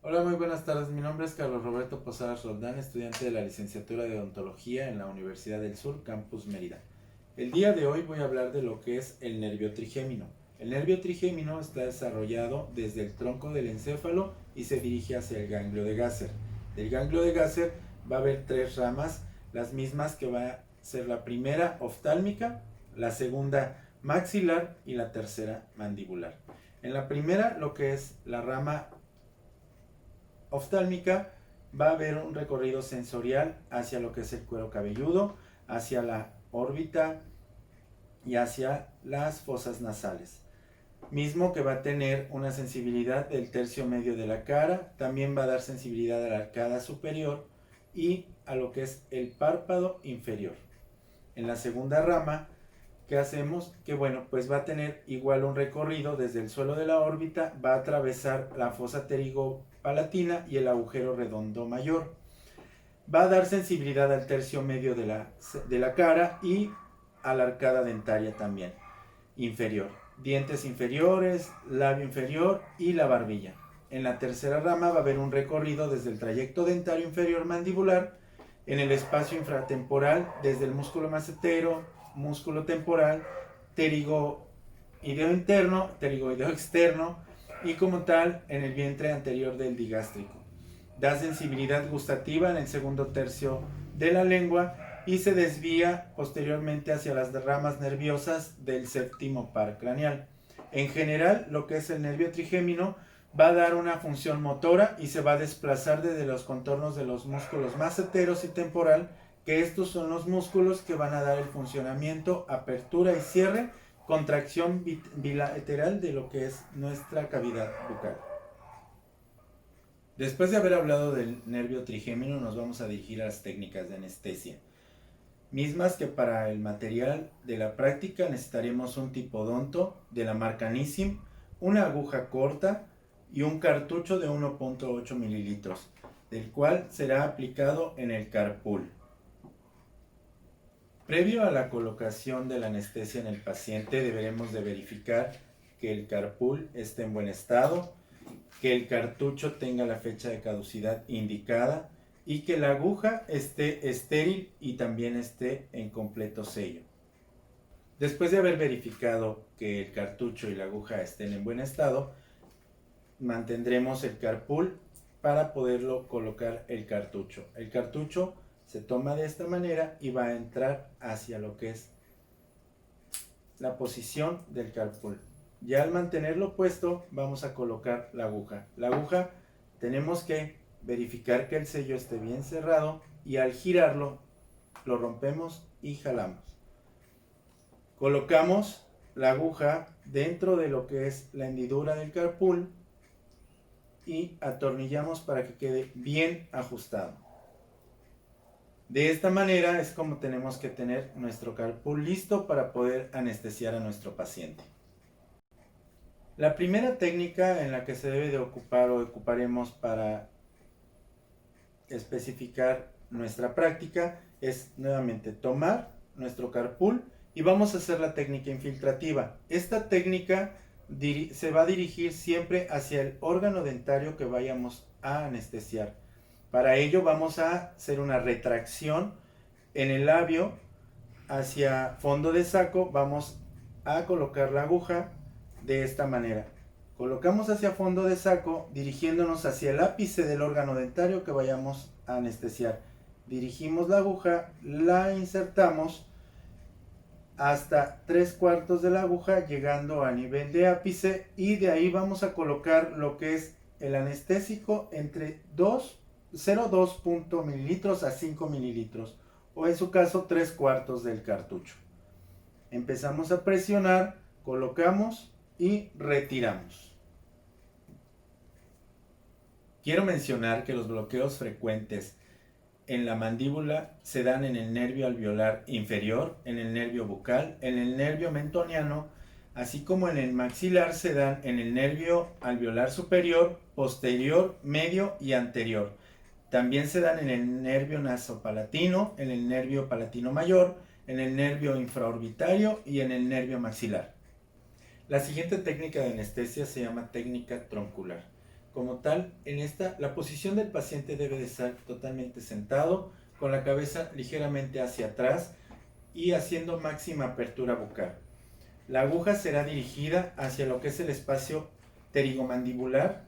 Hola, muy buenas tardes. Mi nombre es Carlos Roberto Posadas Roldán, estudiante de la licenciatura de Odontología en la Universidad del Sur, Campus Mérida. El día de hoy voy a hablar de lo que es el nervio trigémino. El nervio trigémino está desarrollado desde el tronco del encéfalo y se dirige hacia el ganglio de Gasser. Del ganglio de Gasser va a haber tres ramas, las mismas que va a ser la primera oftálmica, la segunda maxilar y la tercera mandibular. En la primera, lo que es la rama oftálmica, va a haber un recorrido sensorial hacia lo que es el cuero cabelludo, hacia la órbita y hacia las fosas nasales. Mismo que va a tener una sensibilidad del tercio medio de la cara, también va a dar sensibilidad a la arcada superior y a lo que es el párpado inferior. En la segunda rama, ¿qué hacemos? Que bueno, pues va a tener igual un recorrido desde el suelo de la órbita, va a atravesar la fosa pterigo-palatina y el agujero redondo mayor. Va a dar sensibilidad al tercio medio de la cara y a la arcada dentaria también, inferior. Dientes inferiores, labio inferior y la barbilla. En la tercera rama va a haber un recorrido desde el trayecto dentario inferior mandibular, en el espacio infratemporal, desde el músculo macetero, músculo temporal, pterigoideo interno, pterigoideo externo y como tal en el vientre anterior del digástrico. Da sensibilidad gustativa en el segundo tercio de la lengua y se desvía posteriormente hacia las ramas nerviosas del séptimo par craneal. En general, lo que es el nervio trigémino va a dar una función motora y se va a desplazar desde los contornos de los músculos maceteros y temporal, que estos son los músculos que van a dar el funcionamiento, apertura y cierre, contracción bilateral de lo que es nuestra cavidad bucal. Después de haber hablado del nervio trigémino, nos vamos a dirigir a las técnicas de anestesia, mismas que para el material de la práctica necesitaremos un tipodonto de la marca Nissin, una aguja corta y un cartucho de 1.8 mililitros, del cual será aplicado en el carpul. Previo a la colocación de la anestesia en el paciente, deberemos de verificar que el carpul esté en buen estado, que el cartucho tenga la fecha de caducidad indicada y que la aguja esté estéril y también esté en completo sello. Después de haber verificado que el cartucho y la aguja estén en buen estado, mantendremos el carpul para poderlo colocar el cartucho. El cartucho se toma de esta manera y va a entrar hacia lo que es la posición del carpul. Ya al mantenerlo puesto, vamos a colocar la aguja. La aguja tenemos que verificar que el sello esté bien cerrado y al girarlo lo rompemos y jalamos. Colocamos la aguja dentro de lo que es la hendidura del carpul y atornillamos para que quede bien ajustado. De esta manera es como tenemos que tener nuestro carpul listo para poder anestesiar a nuestro paciente. La primera técnica en la que se debe de ocupar o ocuparemos para especificar nuestra práctica es nuevamente tomar nuestro carpul y vamos a hacer la técnica infiltrativa. Esta técnica se va a dirigir siempre hacia el órgano dentario que vayamos a anestesiar. Para ello vamos a hacer una retracción en el labio hacia fondo de saco. Vamos a colocar la aguja de esta manera. Colocamos hacia fondo de saco dirigiéndonos hacia el ápice del órgano dentario que vayamos a anestesiar. Dirigimos la aguja, la insertamos hasta 3/4 de la aguja llegando a nivel de ápice y de ahí vamos a colocar lo que es el anestésico entre 0,2 mililitros a 5 mililitros o en su caso 3/4 del cartucho. Empezamos a presionar, colocamos y retiramos. Quiero mencionar que los bloqueos frecuentes en la mandíbula se dan en el nervio alveolar inferior, en el nervio bucal, en el nervio mentoniano, así como en el maxilar se dan en el nervio alveolar superior, posterior, medio y anterior. También se dan en el nervio nasopalatino, en el nervio palatino mayor, en el nervio infraorbitario y en el nervio maxilar. La siguiente técnica de anestesia se llama técnica troncular. Como tal, la posición del paciente debe de estar totalmente sentado, con la cabeza ligeramente hacia atrás y haciendo máxima apertura bucal. La aguja será dirigida hacia lo que es el espacio pterigomandibular,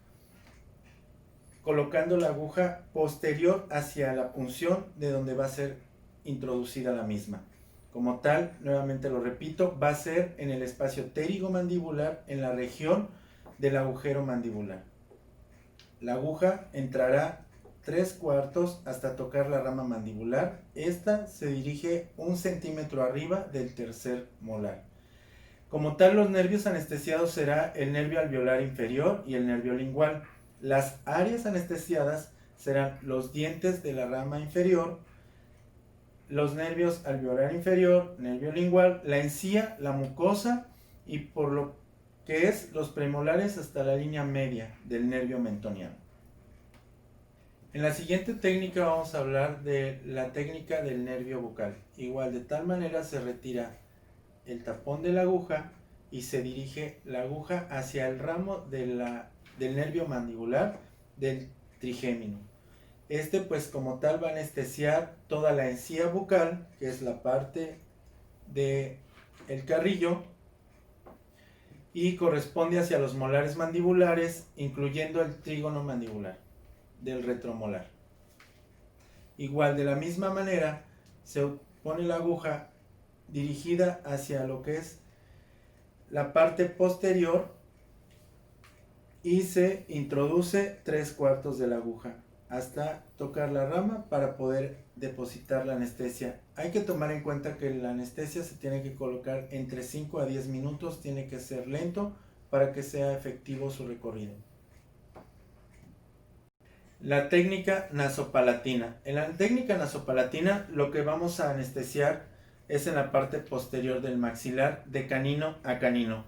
colocando la aguja posterior hacia la punción de donde va a ser introducida la misma. Como tal, nuevamente lo repito, va a ser en el espacio pterigomandibular, en la región del agujero mandibular. La aguja entrará 3/4 hasta tocar la rama mandibular. Esta se dirige 1 centímetro arriba del tercer molar. Como tal, los nervios anestesiados será el nervio alveolar inferior y el nervio lingual. Las áreas anestesiadas serán los dientes de la rama inferior, los nervios alveolar inferior, nervio lingual, la encía, la mucosa y por lo que es los premolares hasta la línea media del nervio mentoniano. En la siguiente técnica vamos a hablar de la técnica del nervio bucal. Igual, de tal manera se retira el tapón de la aguja y se dirige la aguja hacia el ramo del nervio mandibular del trigémino. Pues como tal va a anestesiar toda la encía bucal, que es la parte del carrillo, y corresponde hacia los molares mandibulares, incluyendo el trígono mandibular del retromolar. Igual, de la misma manera, se pone la aguja dirigida hacia lo que es la parte posterior y se introduce 3/4 de la aguja hasta tocar la rama para poder depositar la anestesia. Hay que tomar en cuenta que la anestesia se tiene que colocar entre 5 a 10 minutos, tiene que ser lento para que sea efectivo su recorrido. La técnica nasopalatina. En la técnica nasopalatina lo que vamos a anestesiar es en la parte posterior del maxilar de canino a canino.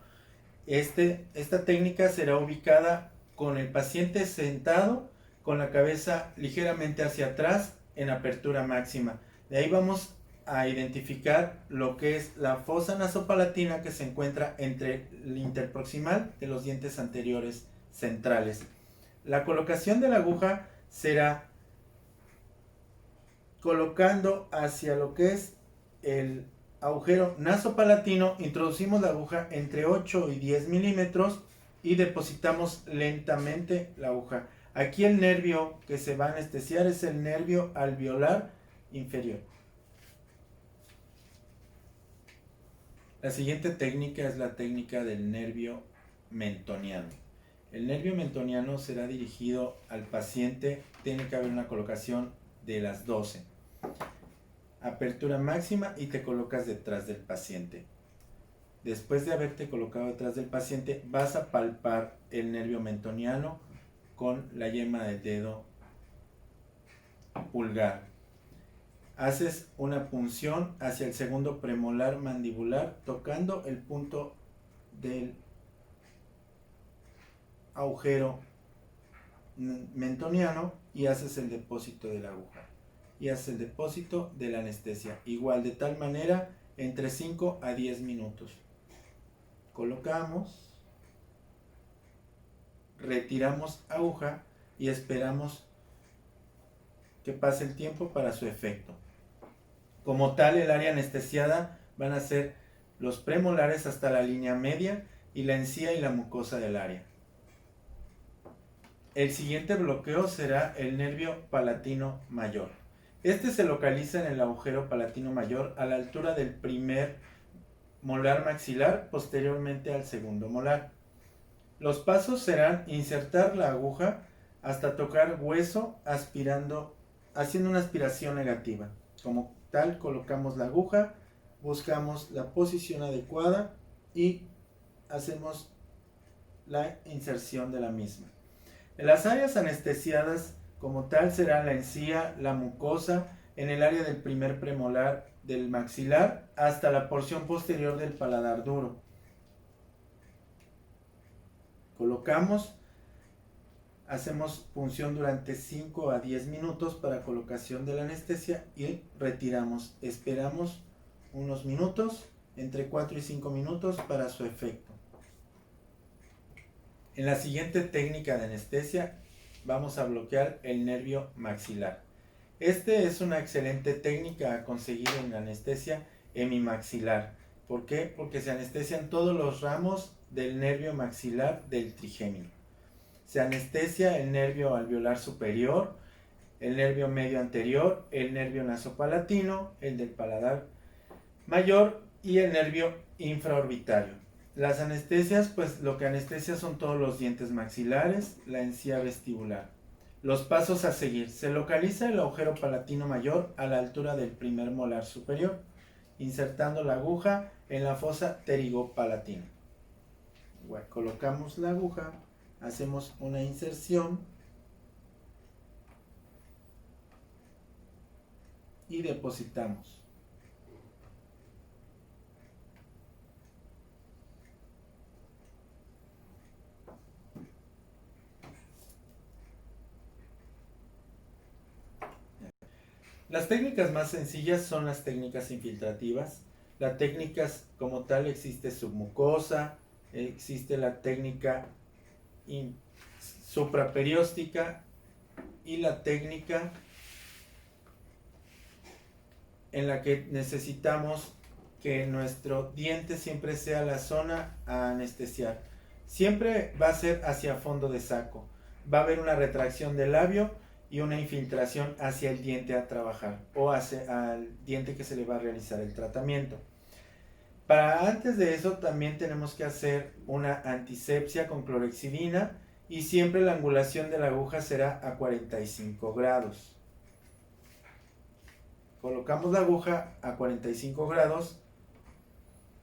Esta técnica será ubicada con el paciente sentado, con la cabeza ligeramente hacia atrás en apertura máxima. De ahí vamos a identificar lo que es la fosa nasopalatina que se encuentra entre el interproximal de los dientes anteriores centrales. La colocación de la aguja será colocando hacia lo que es el agujero nasopalatino, introducimos la aguja entre 8 y 10 milímetros y depositamos lentamente la aguja. Aquí el nervio que se va a anestesiar es el nervio alveolar inferior. La siguiente técnica es la técnica del nervio mentoniano. El nervio mentoniano será dirigido al paciente, tiene que haber una colocación de las 12. Apertura máxima y te colocas detrás del paciente. Después de haberte colocado detrás del paciente, vas a palpar el nervio mentoniano con la yema del dedo pulgar. Haces una punción hacia el segundo premolar mandibular, tocando el punto del agujero mentoniano y haces el depósito de la aguja. Y haces el depósito de la anestesia. Igual, de tal manera, entre 5 a 10 minutos. Colocamos, retiramos aguja y esperamos que pase el tiempo para su efecto. Como tal, el área anestesiada van a ser los premolares hasta la línea media y la encía y la mucosa del área. El siguiente bloqueo será el nervio palatino mayor. Este se localiza en el agujero palatino mayor a la altura del primer molar maxilar, posteriormente al segundo molar. Los pasos serán insertar la aguja hasta tocar hueso, haciendo una aspiración negativa. Como tal, colocamos la aguja, buscamos la posición adecuada y hacemos la inserción de la misma. En las áreas anestesiadas como tal serán la encía, la mucosa, en el área del primer premolar del maxilar hasta la porción posterior del paladar duro. Colocamos, hacemos punción durante 5 a 10 minutos para colocación de la anestesia y retiramos. Esperamos unos minutos, entre 4 y 5 minutos para su efecto. En la siguiente técnica de anestesia vamos a bloquear el nervio maxilar. Este es una excelente técnica a conseguir en la anestesia hemimaxilar. ¿Por qué? Porque se anestesian todos los ramos del nervio maxilar del trigémino. Se anestesia el nervio alveolar superior, el nervio medio anterior, el nervio nasopalatino, el del paladar mayor y el nervio infraorbitario. Las anestesias, pues lo que anestesia son todos los dientes maxilares, la encía vestibular. Los pasos a seguir. Se localiza el agujero palatino mayor a la altura del primer molar superior, insertando la aguja en la fosa pterigopalatina. Bueno, colocamos la aguja, hacemos una inserción y depositamos. Las técnicas más sencillas son las técnicas infiltrativas. Las técnicas como tal existe submucosa, existe la técnica supraperióstica y la técnica en la que necesitamos que nuestro diente siempre sea la zona a anestesiar. Siempre va a ser hacia fondo de saco. Va a haber una retracción del labio y una infiltración hacia el diente a trabajar o hacia al diente que se le va a realizar el tratamiento. Para antes de eso también tenemos que hacer una antisepsia con clorhexidina y siempre la angulación de la aguja será a 45 grados. Colocamos la aguja a 45 grados,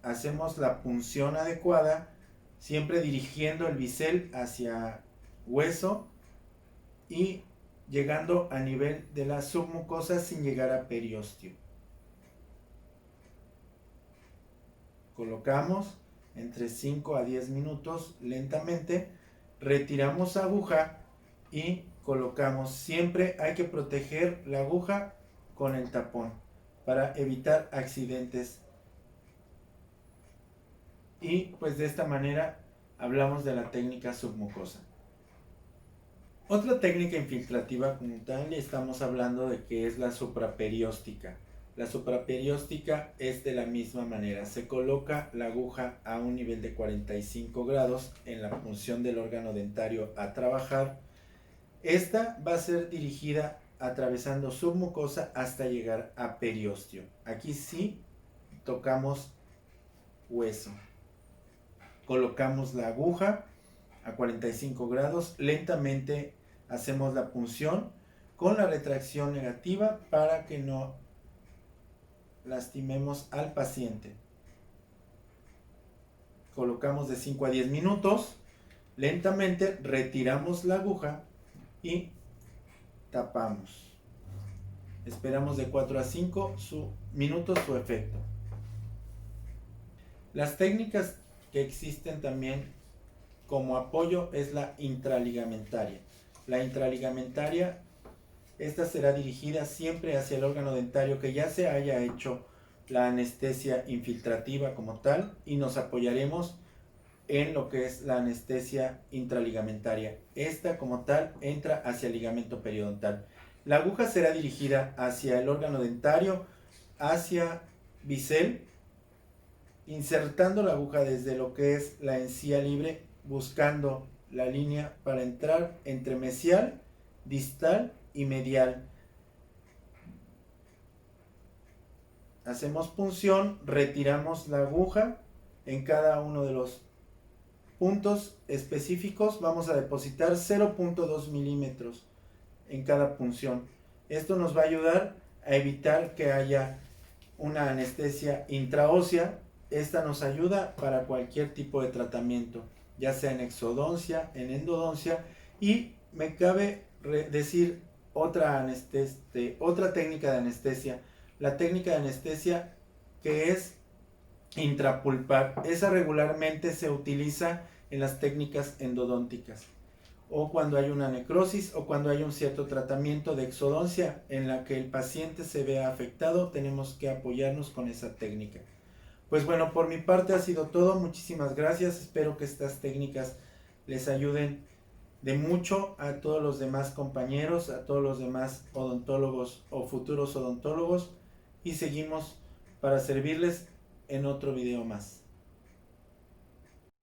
hacemos la punción adecuada, siempre dirigiendo el bisel hacia hueso y llegando a nivel de la submucosa sin llegar a periósteo. Colocamos entre 5 a 10 minutos lentamente, retiramos aguja y colocamos. Siempre hay que proteger la aguja con el tapón para evitar accidentes. Y pues de esta manera hablamos de la técnica submucosa. Otra técnica infiltrativa como tal, estamos hablando de que es la supraperióstica. La supraperióstica es de la misma manera. Se coloca la aguja a un nivel de 45 grados en la punción del órgano dentario a trabajar. Esta va a ser dirigida atravesando submucosa hasta llegar a periósteo. Aquí sí tocamos hueso. Colocamos la aguja a 45 grados, lentamente hacemos la punción con la retracción negativa para que no lastimemos al paciente. Colocamos de 5 a 10 minutos, lentamente retiramos la aguja y tapamos. Esperamos de 4 a 5 minutos su efecto. Las técnicas que existen también como apoyo es la intraligamentaria. La intraligamentaria, esta será dirigida siempre hacia el órgano dentario que ya se haya hecho la anestesia infiltrativa como tal, y nos apoyaremos en lo que es la anestesia intraligamentaria. Esta como tal entra hacia el ligamento periodontal. La aguja será dirigida hacia el órgano dentario, hacia bisel, insertando la aguja desde lo que es la encía libre, buscando la línea para entrar entre mesial, distal y medial. Hacemos punción, retiramos la aguja en cada uno de los puntos específicos. Vamos a depositar 0.2 milímetros en cada punción. Esto nos va a ayudar a evitar que haya una anestesia intraósea. Esta nos ayuda para cualquier tipo de tratamiento, ya sea en exodoncia, en endodoncia. Y me cabe decir otra técnica de anestesia, la técnica de anestesia que es intrapulpar. Esa regularmente se utiliza en las técnicas endodónticas, o cuando hay una necrosis, o cuando hay un cierto tratamiento de exodoncia en la que el paciente se vea afectado, tenemos que apoyarnos con esa técnica. Pues bueno, por mi parte ha sido todo. Muchísimas gracias. Espero que estas técnicas les ayuden de mucho a todos los demás compañeros, a todos los demás odontólogos o futuros odontólogos, y seguimos para servirles en otro video más.